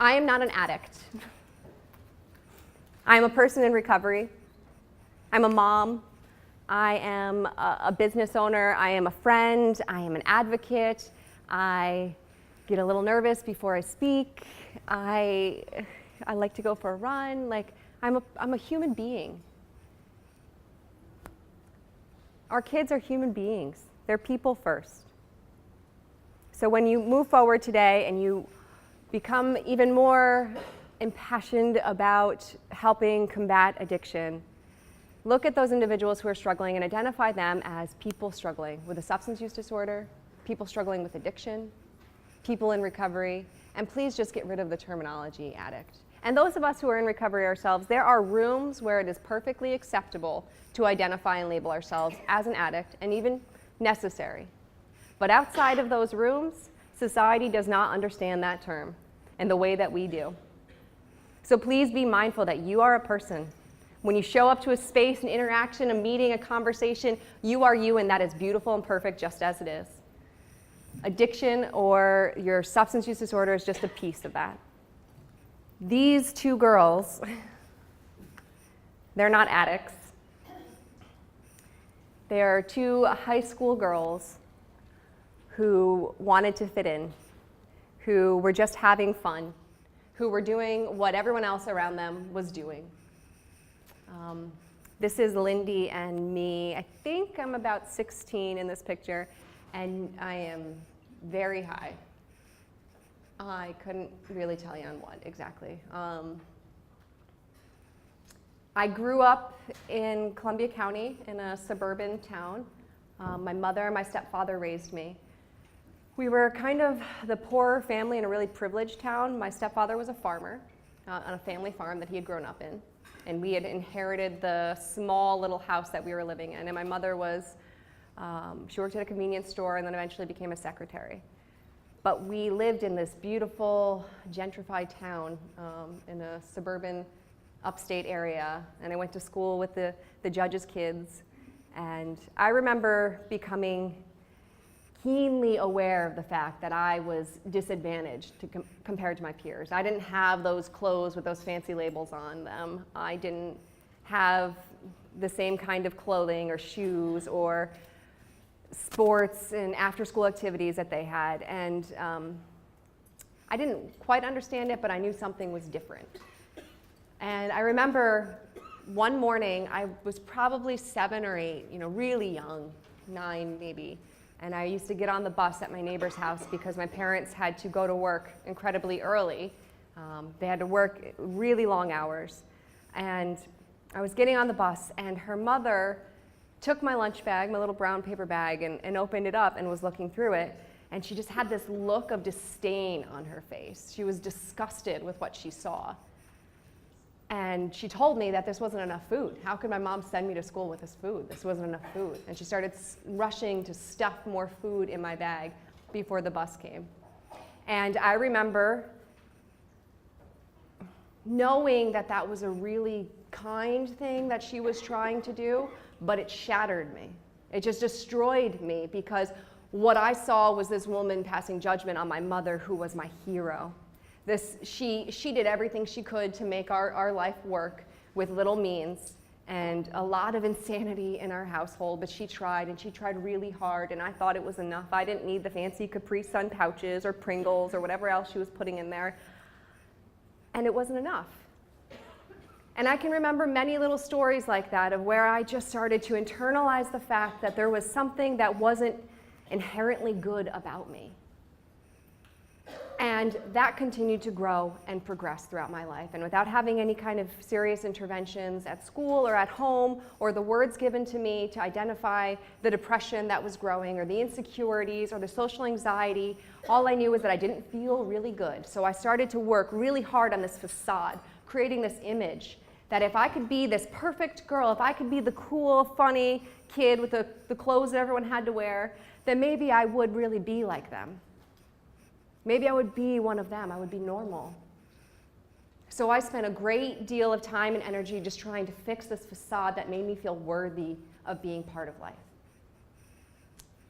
I am not an addict. I am a person in recovery. I'm a mom. I am a business owner. I am a friend. I am an advocate. I get a little nervous before I speak. I like to go for a run. Like, I'm a human being. Our kids are human beings. They're people first. So when you move forward today and you become even more impassioned about helping combat addiction, look at those individuals who are struggling and identify them as people struggling with a substance use disorder, people struggling with addiction, people in recovery, and please just get rid of the terminology addict. And those of us who are in recovery ourselves, there are rooms where it is perfectly acceptable to identify and label ourselves as an addict, and even necessary. But outside of those rooms, society does not understand that term in the way that we do. So please be mindful that you are a person. When you show up to a space, an interaction, a meeting, a conversation, you are you, and that is beautiful and perfect just as it is. Addiction or your substance use disorder is just a piece of that. These two girls, they're not addicts. They are two high school girls who wanted to fit in, who were just having fun, who were doing what everyone else around them was doing. This is Lindy and me. I think I'm about 16 in this picture, and I am very high. I couldn't really tell you on what exactly. I grew up in Columbia County in a suburban town. My mother and my stepfather raised me. We were kind of the poorer family in a really privileged town. My stepfather was a farmer on a family farm that he had grown up in. And we had inherited the small little house that we were living in. And my mother was, she worked at a convenience store and then eventually became a secretary. But we lived in this beautiful, gentrified town in a suburban upstate area. And I went to school with the judge's kids. And I remember becoming keenly aware of the fact that I was disadvantaged compared to my peers. I didn't have those clothes with those fancy labels on them. I didn't have the same kind of clothing or shoes or sports and after-school activities that they had. And I didn't quite understand it, but I knew something was different. And I remember one morning, I was probably 7 or 8, really young, 9 maybe. And I used to get on the bus at my neighbor's house because my parents had to go to work incredibly early. They had to work really long hours. And I was getting on the bus, and her mother took my lunch bag, my little brown paper bag, and opened it up and was looking through it. And she just had this look of disdain on her face. She was disgusted with what she saw. And she told me that this wasn't enough food. How could my mom send me to school with this food? This wasn't enough food. And she started rushing to stuff more food in my bag before the bus came. And I remember knowing that that was a really kind thing that she was trying to do, but it shattered me. It just destroyed me because what I saw was this woman passing judgment on my mother, who was my hero. She did everything she could to make our life work with little means and a lot of insanity in our household, but she tried, and she tried really hard, and I thought it was enough. I didn't need the fancy Capri Sun pouches or Pringles or whatever else she was putting in there, and it wasn't enough. And I can remember many little stories like that of where I just started to internalize the fact that there was something that wasn't inherently good about me. And that continued to grow and progress throughout my life. And without having any kind of serious interventions at school or at home, or the words given to me to identify the depression that was growing, or the insecurities, or the social anxiety, all I knew was that I didn't feel really good. So I started to work really hard on this facade, creating this image that if I could be this perfect girl, if I could be the cool, funny kid with the clothes that everyone had to wear, then maybe I would really be like them. Maybe I would be one of them. I would be normal. So I spent a great deal of time and energy just trying to fix this facade that made me feel worthy of being part of life.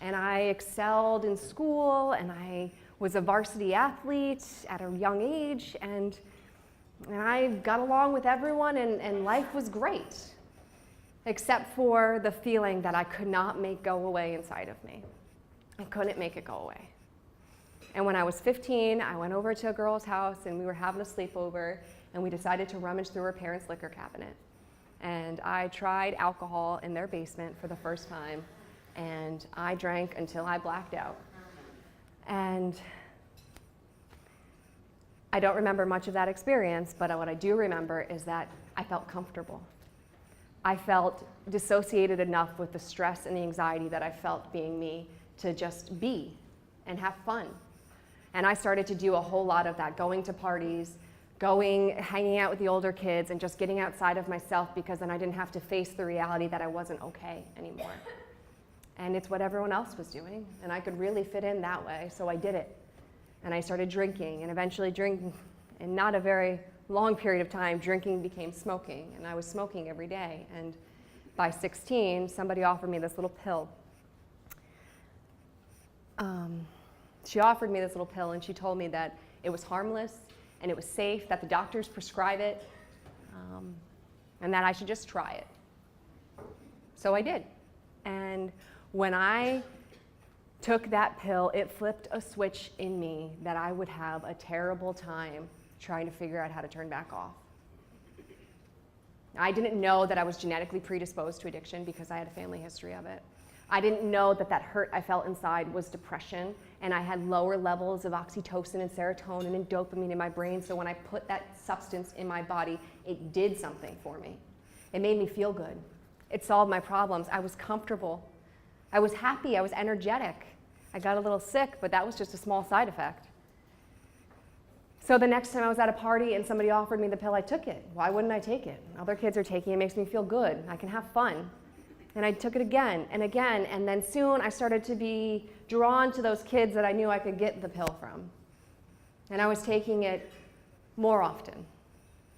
And I excelled in school, and I was a varsity athlete at a young age, and I got along with everyone, and life was great, except for the feeling that I could not make go away inside of me. I couldn't make it go away. And when I was 15, I went over to a girl's house, and we were having a sleepover, and we decided to rummage through her parents' liquor cabinet. And I tried alcohol in their basement for the first time, and I drank until I blacked out. And I don't remember much of that experience, but what I do remember is that I felt comfortable. I felt dissociated enough with the stress and the anxiety that I felt being me to just be and have fun. And I started to do a whole lot of that, going to parties, hanging out with the older kids, and just getting outside of myself, because then I didn't have to face the reality that I wasn't okay anymore. And it's what everyone else was doing, and I could really fit in that way, so I did it. And I started drinking, and eventually drinking, in not a very long period of time, drinking became smoking, and I was smoking every day. And by 16, somebody offered me this little pill. She offered me this little pill, and she told me that it was harmless, and it was safe, that the doctors prescribe it, and that I should just try it. So I did. And when I took that pill, it flipped a switch in me that I would have a terrible time trying to figure out how to turn back off. I didn't know that I was genetically predisposed to addiction because I had a family history of it. I didn't know that that hurt I felt inside was depression, and I had lower levels of oxytocin and serotonin and dopamine in my brain, so when I put that substance in my body, it did something for me. It made me feel good. It solved my problems. I was comfortable. I was happy. I was energetic. I got a little sick, but that was just a small side effect. So the next time I was at a party and somebody offered me the pill, I took it. Why wouldn't I take it? Other kids are taking it. It makes me feel good. I can have fun. And I took it again and again, and then soon I started to be drawn to those kids that I knew I could get the pill from. And I was taking it more often.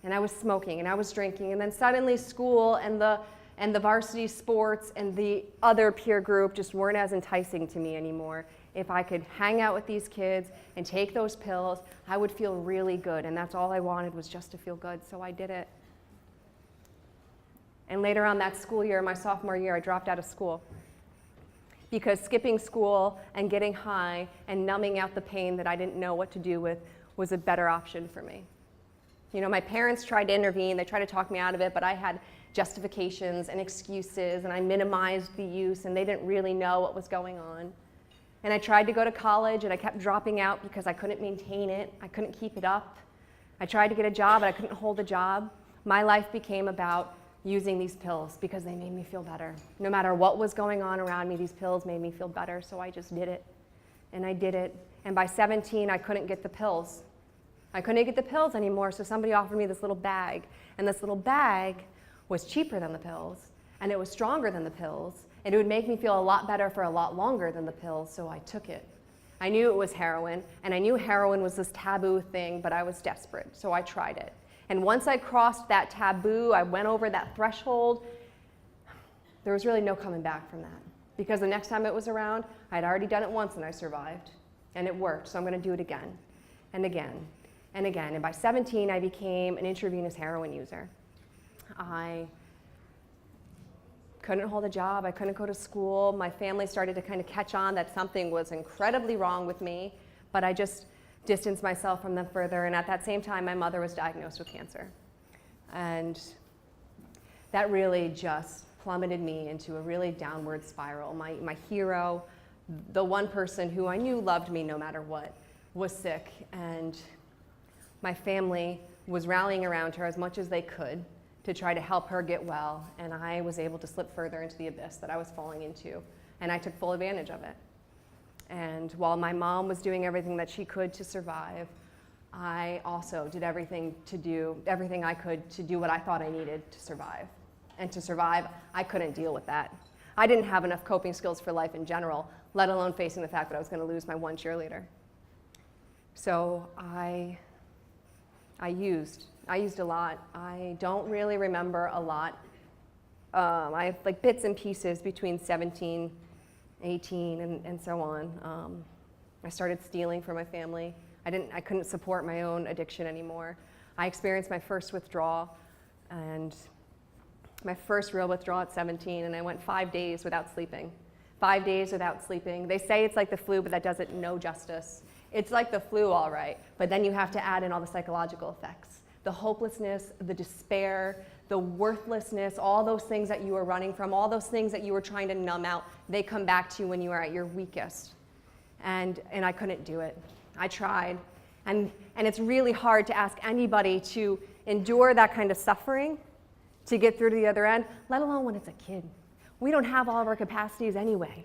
And I was smoking, and I was drinking, and then suddenly school and the varsity sports and the other peer group just weren't as enticing to me anymore. If I could hang out with these kids and take those pills, I would feel really good, and that's all I wanted, was just to feel good, so I did it. And later on that school year, my sophomore year, I dropped out of school because skipping school and getting high and numbing out the pain that I didn't know what to do with was a better option for me. You know, my parents tried to intervene, they tried to talk me out of it, but I had justifications and excuses, and I minimized the use, and they didn't really know what was going on. And I tried to go to college, and I kept dropping out because I couldn't maintain it. I couldn't keep it up. I tried to get a job, and I couldn't hold a job. My life became about using these pills because they made me feel better. No matter what was going on around me, these pills made me feel better, so I just did it. And I did it. And by 17, I couldn't get the pills. I couldn't get the pills anymore, so somebody offered me this little bag. And this little bag was cheaper than the pills, and it was stronger than the pills, and it would make me feel a lot better for a lot longer than the pills, so I took it. I knew it was heroin, and I knew heroin was this taboo thing, but I was desperate, so I tried it. And once I crossed that taboo, I went over that threshold, there was really no coming back from that. Because the next time it was around, I'd already done it once and I survived. And it worked, so I'm gonna do it again, and again, and again. And by 17, I became an intravenous heroin user. I couldn't hold a job, I couldn't go to school. My family started to kind of catch on that something was incredibly wrong with me, but I just distanced myself from them further. And at that same time, my mother was diagnosed with cancer. And that really just plummeted me into a really downward spiral. My hero, the one person who I knew loved me no matter what, was sick, and my family was rallying around her as much as they could to try to help her get well, and I was able to slip further into the abyss that I was falling into, and I took full advantage of it. And while my mom was doing everything that she could to survive, I also did everything I could to do what I thought I needed to survive. And to survive, I couldn't deal with that. I didn't have enough coping skills for life in general, let alone facing the fact that I was going to lose my one cheerleader. So I used a lot. I don't really remember a lot. I have like bits and pieces between 17, 18, and so on. I started stealing from my family. I couldn't support my own addiction anymore. I experienced my first withdrawal, and my first real withdrawal at 17, and I went 5 days without sleeping. 5 days without sleeping. They say it's like the flu, but that does it no justice. It's like the flu, all right, but then you have to add in all the psychological effects. The hopelessness, the despair, the worthlessness, all those things that you were running from, all those things that you were trying to numb out, they come back to you when you are at your weakest. And I couldn't do it. I tried. And it's really hard to ask anybody to endure that kind of suffering to get through to the other end, let alone when it's a kid. We don't have all of our capacities anyway.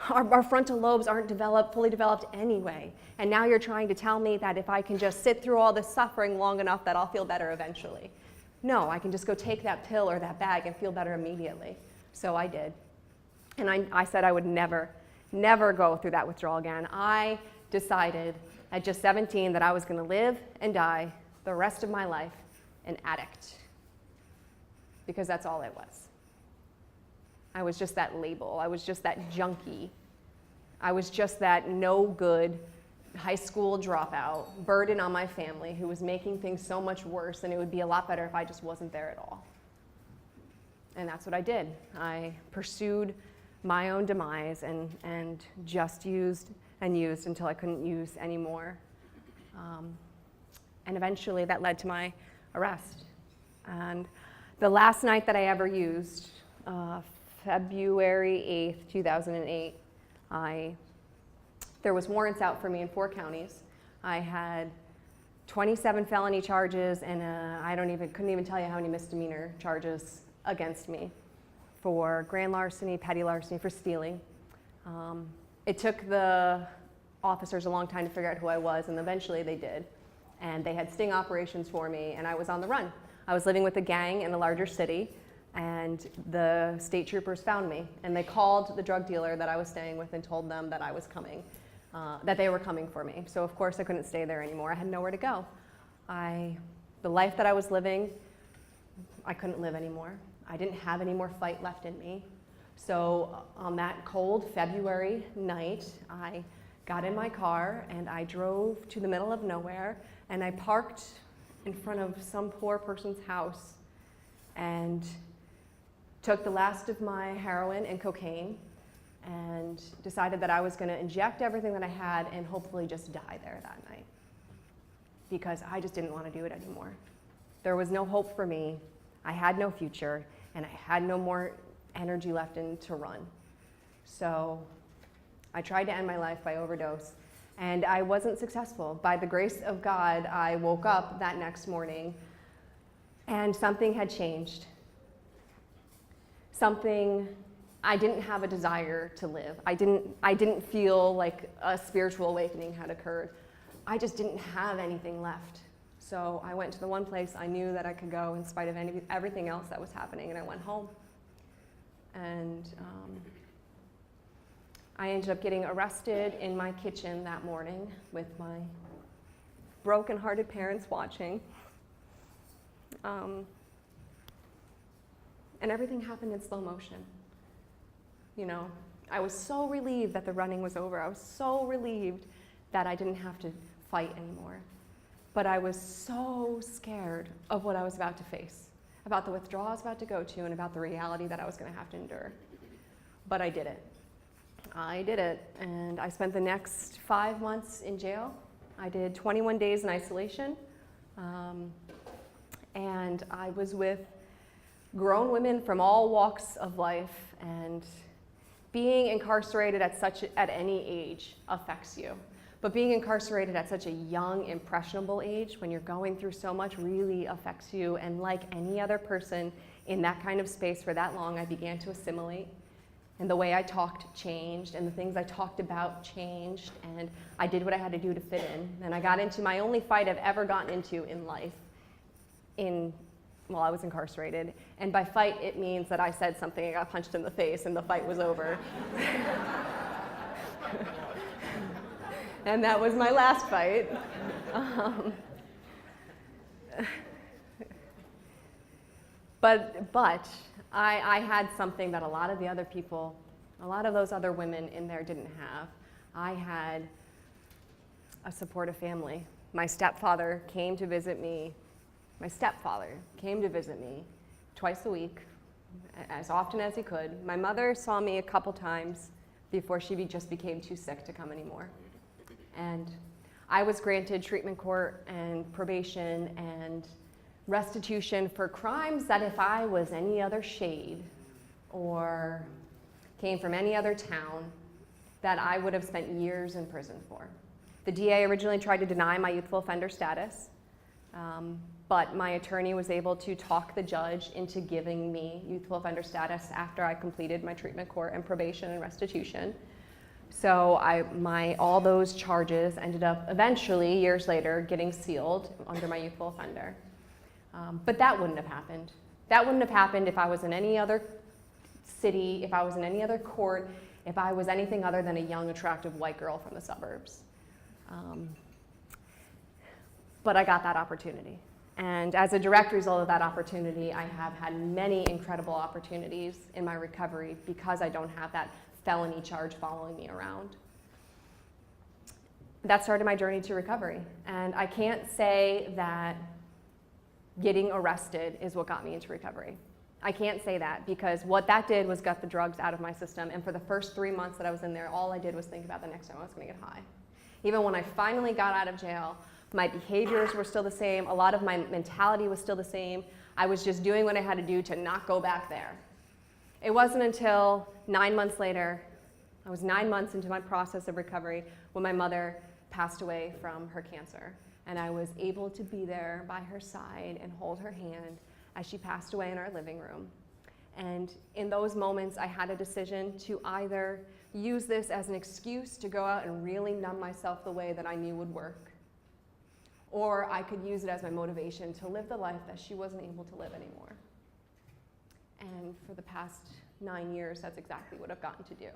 Our frontal lobes aren't fully developed anyway. And now you're trying to tell me that if I can just sit through all this suffering long enough that I'll feel better eventually. No, I can just go take that pill or that bag and feel better immediately. So I did. And I said I would never go through that withdrawal again. I decided at just 17 that I was going to live and die the rest of my life an addict. Because that's all it was. I was just that label. I was just that junkie. I was just that no good high school dropout, burden on my family who was making things so much worse, and it would be a lot better if I just wasn't there at all. And that's what I did. I pursued my own demise and just used and used until I couldn't use anymore. And eventually that led to my arrest. And the last night that I ever used, February 8th, 2008, there was warrants out for me in 4 counties. I had 27 felony charges, and couldn't even tell you how many misdemeanor charges against me for grand larceny, petty larceny, for stealing. It took the officers a long time to figure out who I was, and eventually they did. And they had sting operations for me, and I was on the run. I was living with a gang in a larger city, and the state troopers found me, and they called the drug dealer that I was staying with and told them that I was coming, that they were coming for me. So of course I couldn't stay there anymore. I had nowhere to go. The life that I was living, I couldn't live anymore. I didn't have any more fight left in me. So on that cold February night, I got in my car and I drove to the middle of nowhere, and I parked in front of some poor person's house and took the last of my heroin and cocaine and decided that I was going to inject everything that I had and hopefully just die there that night, because I just didn't want to do it anymore. There was no hope for me. I had no future, and I had no more energy left to run. So I tried to end my life by overdose, and I wasn't successful. By the grace of God, I woke up that next morning and something had changed. I didn't have a desire to live. I didn't feel like a spiritual awakening had occurred. I just didn't have anything left. So I went to the one place I knew that I could go in spite of everything else that was happening, and I went home. And I ended up getting arrested in my kitchen that morning with my broken-hearted parents watching. And everything happened in slow motion. You know, I was so relieved that the running was over. I was so relieved that I didn't have to fight anymore. But I was so scared of what I was about to face, about the withdrawal I was about to go to, and about the reality that I was going to have to endure. But I did it. I did it, and I spent the next 5 months in jail. I did 21 days in isolation, and I was with grown women from all walks of life, and being incarcerated at any age affects you. But being incarcerated at such a young, impressionable age, when you're going through so much, really affects you. And like any other person in that kind of space for that long, I began to assimilate. And the way I talked changed, and the things I talked about changed, and I did what I had to do to fit in. And I got into my only fight I've ever gotten into in life while I was incarcerated. And by fight, it means that I said something, I got punched in the face, and the fight was over. And that was my last fight. But I had something that a lot of the other people, a lot of those other women in there didn't have. I had a supportive family. My stepfather came to visit me. My stepfather came to visit me twice a week, as often as he could. My mother saw me a couple times before she just became too sick to come anymore. And I was granted treatment court and probation and restitution for crimes that if I was any other shade or came from any other town, that I would have spent years in prison for. The DA originally tried to deny my youthful offender status, but my attorney was able to talk the judge into giving me youthful offender status after I completed my treatment court and probation and restitution. So all those charges ended up eventually, years later, getting sealed under my youthful offender. But that wouldn't have happened. That wouldn't have happened if I was in any other city, if I was in any other court, if I was anything other than a young, attractive white girl from the suburbs. But I got that opportunity. And as a direct result of that opportunity, I have had many incredible opportunities in my recovery because I don't have that felony charge following me around. That started my journey to recovery. And I can't say that getting arrested is what got me into recovery. I can't say that because what that did was get the drugs out of my system. And for the first 3 months that I was in there, all I did was think about the next time I was going to get high. Even when I finally got out of jail, my behaviors were still the same. A lot of my mentality was still the same. I was just doing what I had to do to not go back there. It wasn't until 9 months later, I was 9 months into my process of recovery, when my mother passed away from her cancer. And I was able to be there by her side and hold her hand as she passed away in our living room. And in those moments, I had a decision to either use this as an excuse to go out and really numb myself the way that I knew would work, or I could use it as my motivation to live the life that she wasn't able to live anymore. And for the past 9 years, that's exactly what I've gotten to do.